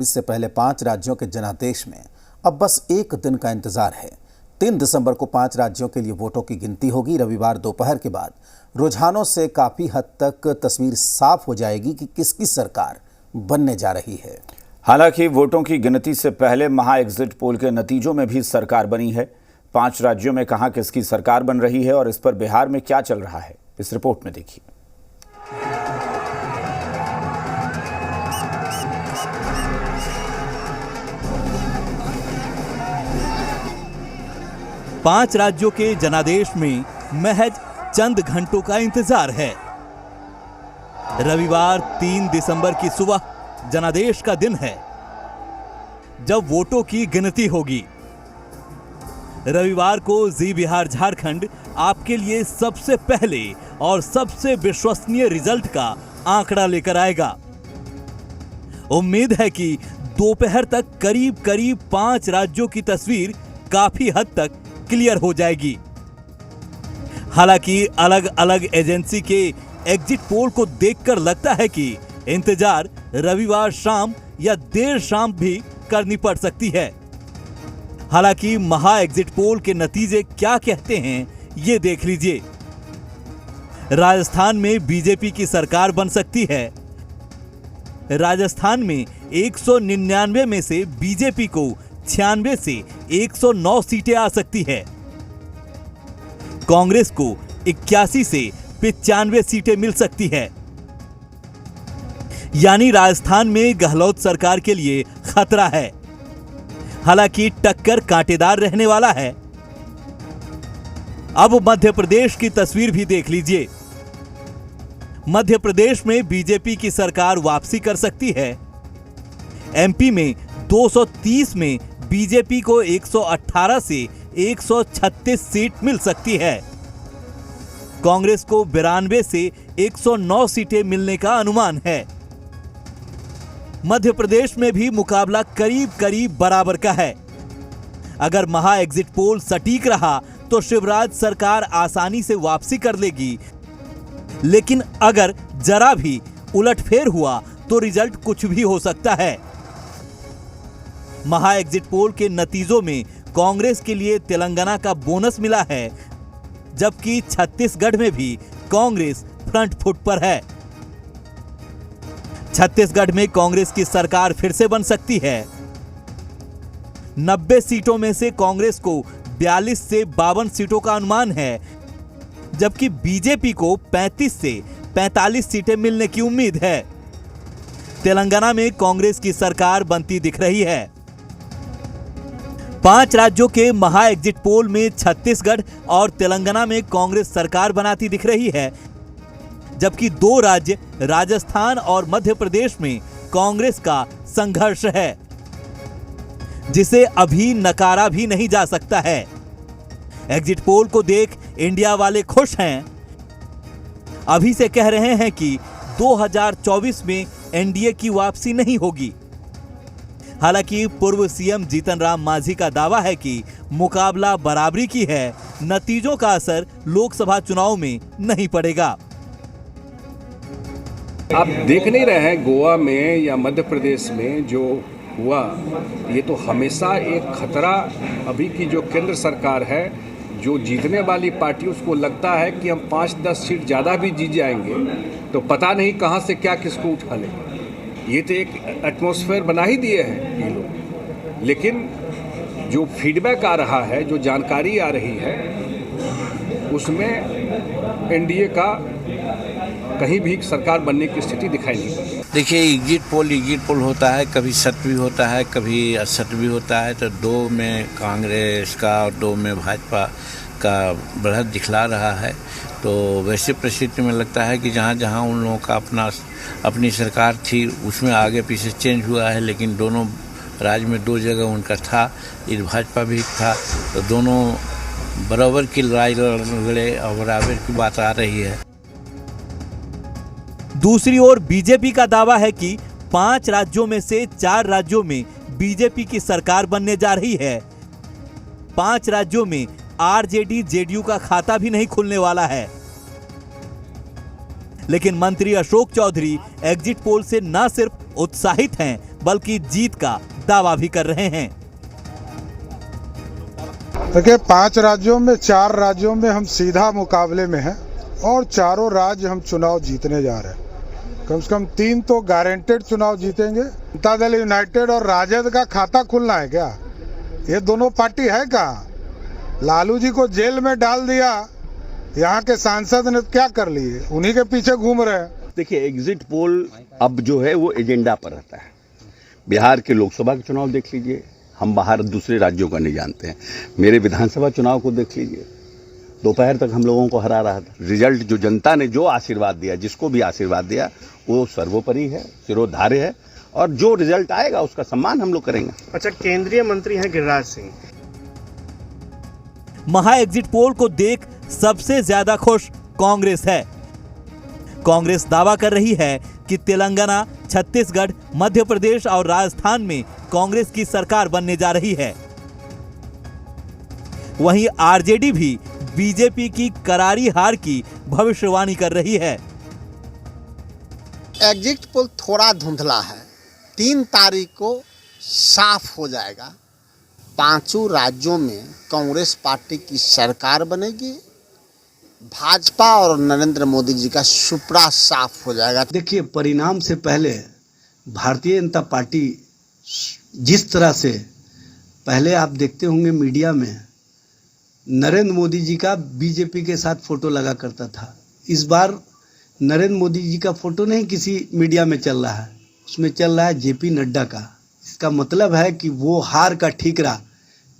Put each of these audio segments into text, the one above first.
इससे पहले 5 राज्यों के जनादेश में अब बस एक दिन का इंतजार है। 3 दिसंबर को 5 राज्यों के लिए वोटों की गिनती होगी। रविवार दोपहर के बाद रुझानों से काफी हद तक तस्वीर साफ हो जाएगी कि किसकी सरकार बनने जा रही है। हालांकि वोटों की गिनती से पहले महा एग्जिट पोल के नतीजों में भी सरकार बनी है। 5 राज्यों में कहां किसकी सरकार बन रही है और इस पर बिहार में क्या चल रहा है, इस रिपोर्ट में देखिए। पांच राज्यों के जनादेश में महज चंद घंटों का इंतजार है। रविवार 3 दिसंबर की सुबह जनादेश का दिन है, जब वोटों की गिनती होगी। रविवार को जी बिहार झारखंड आपके लिए सबसे पहले और सबसे विश्वसनीय रिजल्ट का आंकड़ा लेकर आएगा। उम्मीद है कि दोपहर तक करीब करीब 5 राज्यों की तस्वीर काफी हद तक क्लियर हो जाएगी। हालांकि अलग अलग एजेंसी के एग्जिट पोल को देखकर लगता है कि इंतजार रविवार शाम या देर शाम भी करनी पड़ सकती है। हालांकि महा एग्जिट पोल के नतीजे क्या कहते हैं, ये देख लीजिए। राजस्थान में बीजेपी की सरकार बन सकती है। राजस्थान में 199 में से बीजेपी को 96 से 109 सीटें आ सकती है। कांग्रेस को 81 से 95 सीटें मिल सकती है। यानी राजस्थान में गहलोत सरकार के लिए खतरा है। हालांकि टक्कर कांटेदार रहने वाला है। अब मध्य प्रदेश की तस्वीर भी देख लीजिए। मध्य प्रदेश में बीजेपी की सरकार वापसी कर सकती है। एमपी में 230 में बीजेपी को 118 से 136 सीट मिल सकती है। कांग्रेस को 92 से 109 सीटें मिलने का अनुमान है। मध्य प्रदेश में भी मुकाबला करीब करीब बराबर का है। अगर महा एग्जिट पोल सटीक रहा तो शिवराज सरकार आसानी से वापसी कर लेगी, लेकिन अगर जरा भी उलटफेर हुआ तो रिजल्ट कुछ भी हो सकता है। महा एग्जिट पोल के नतीजों में कांग्रेस के लिए तेलंगाना का बोनस मिला है, जबकि छत्तीसगढ़ में भी कांग्रेस फ्रंट फुट पर है। छत्तीसगढ़ में कांग्रेस की सरकार फिर से बन सकती है। 90 सीटों में से कांग्रेस को 42 से 52 सीटों का अनुमान है, जबकि बीजेपी को 35 से 45 सीटें मिलने की उम्मीद है। तेलंगाना में कांग्रेस की सरकार बनती दिख रही है। 5 राज्यों के महा एग्जिट पोल में छत्तीसगढ़ और तेलंगाना में कांग्रेस सरकार बनाती दिख रही है, जबकि 2 राज्य राजस्थान और मध्य प्रदेश में कांग्रेस का संघर्ष है, जिसे अभी नकारा भी नहीं जा सकता है। एग्जिट पोल को देख इंडिया वाले खुश हैं। अभी से कह रहे हैं कि 2024 में एनडीए की वापसी नहीं होगी। हालांकि पूर्व सीएम जीतन राम मांझी का दावा है कि मुकाबला बराबरी की है, नतीजों का असर लोकसभा चुनाव में नहीं पड़ेगा। आप देख नहीं रहे हैं गोवा में या मध्य प्रदेश में जो हुआ, ये तो हमेशा एक खतरा। अभी की जो केंद्र सरकार है, जो जीतने वाली पार्टी, उसको लगता है कि हम 5-10 सीट ज़्यादा भी जीत जाएंगे तो पता नहीं कहाँ से क्या किसको उठा लें। ये तो एक एटमॉस्फेयर बना ही दिए हैं ये लोग। लेकिन जो फीडबैक आ रहा है, जो जानकारी आ रही है, उसमें एनडीए का कहीं भी सरकार बनने की स्थिति दिखाई नहीं पड़ी। देखिए, एग्जिट पोल होता है, कभी सत्य भी होता है, कभी असत्य भी होता है। तो 2 में कांग्रेस का और 2 में भाजपा का बढ़त दिखला रहा है। तो वैसे परिस्थिति में लगता है कि जहाँ जहाँ उन लोगों का अपनी सरकार थी, उसमें आगे पीछे चेंज हुआ है, लेकिन दोनों राज्य में 2 जगह उनका था, इधर भाजपा भी था, तो दोनों बराबर की लड़ाई लड़े और बराबर की बात आ रही है। दूसरी ओर बीजेपी का दावा है कि 5 राज्यों में से 4 राज्यों में बीजेपी की सरकार बनने जा रही है। 5 राज्यों में आरजेडी जेडीयू का खाता भी नहीं खुलने वाला है। लेकिन मंत्री अशोक चौधरी एग्जिट पोल से न सिर्फ उत्साहित हैं, बल्कि जीत का दावा भी कर रहे हैं। देखिए 5 राज्यों में 4 राज्यों में हम सीधा मुकाबले में हैं और चारों राज्य हम चुनाव जीतने जा रहे हैं। कम से कम 3 तो गारंटेड चुनाव जीतेंगे। जनता दल यूनाइटेड और राजद का खाता खुलना है क्या? ये दोनों पार्टी है कहाँ? लालू जी को जेल में डाल दिया, यहाँ के सांसद ने क्या कर लिए? उन्हीं के पीछे घूम रहे हैं। देखिए एग्जिट पोल अब जो है वो एजेंडा पर रहता है। बिहार के लोकसभा के चुनाव देख लीजिए, हम बाहर दूसरे राज्यों का नहीं जानते हैं। मेरे विधानसभा चुनाव को देख लीजिए, दोपहर तक हम लोगों को हरा रहा था। रिजल्ट जो जनता ने जो आशीर्वाद दिया, जिसको भी आशीर्वाद दिया, वो सर्वोपरि है, सिरोधार्य है, और जो रिजल्ट आएगा उसका सम्मान हम लोग करेंगे। अच्छा, केंद्रीय मंत्री हैं गिरिराज सिंह। महा एग्जिट पोल को देख सबसे ज्यादा खुश कांग्रेस है। कांग्रेस दावा कर रही है कि तेलंगाना, छत्तीसगढ़, मध्य प्रदेश और राजस्थान में कांग्रेस की सरकार बनने जा रही है। वहीं आरजेडी भी बीजेपी की करारी हार की भविष्यवाणी कर रही है। एग्जिट पोल थोड़ा धुंधला है, 3 तारीख को साफ हो जाएगा। 5 राज्यों में कांग्रेस पार्टी की सरकार बनेगी। भाजपा और नरेंद्र मोदी जी का सुपड़ा साफ हो जाएगा। देखिए परिणाम से पहले भारतीय जनता पार्टी जिस तरह से पहले आप देखते होंगे मीडिया में नरेंद्र मोदी जी का बीजेपी के साथ फोटो लगा करता था, इस बार नरेंद्र मोदी जी का फोटो नहीं किसी मीडिया में चल रहा है, उसमें चल रहा है जेपी नड्डा का। इसका मतलब है कि वो हार का ठीकरा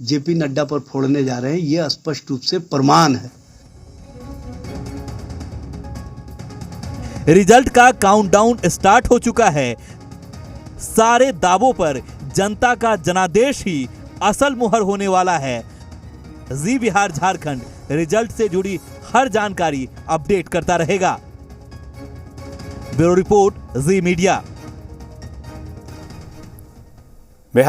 जेपी नड्डा पर फोड़ने जा रहे हैं। ये स्पष्ट रूप से प्रमाण है। रिजल्ट का काउंटडाउन स्टार्ट हो चुका है। सारे दावों पर जनता का जनादेश ही असल मुहर होने वाला है। जी बिहार झारखंड रिजल्ट से जुड़ी हर जानकारी अपडेट करता रहेगा। ब्यूरो रिपोर्ट, जी मीडिया।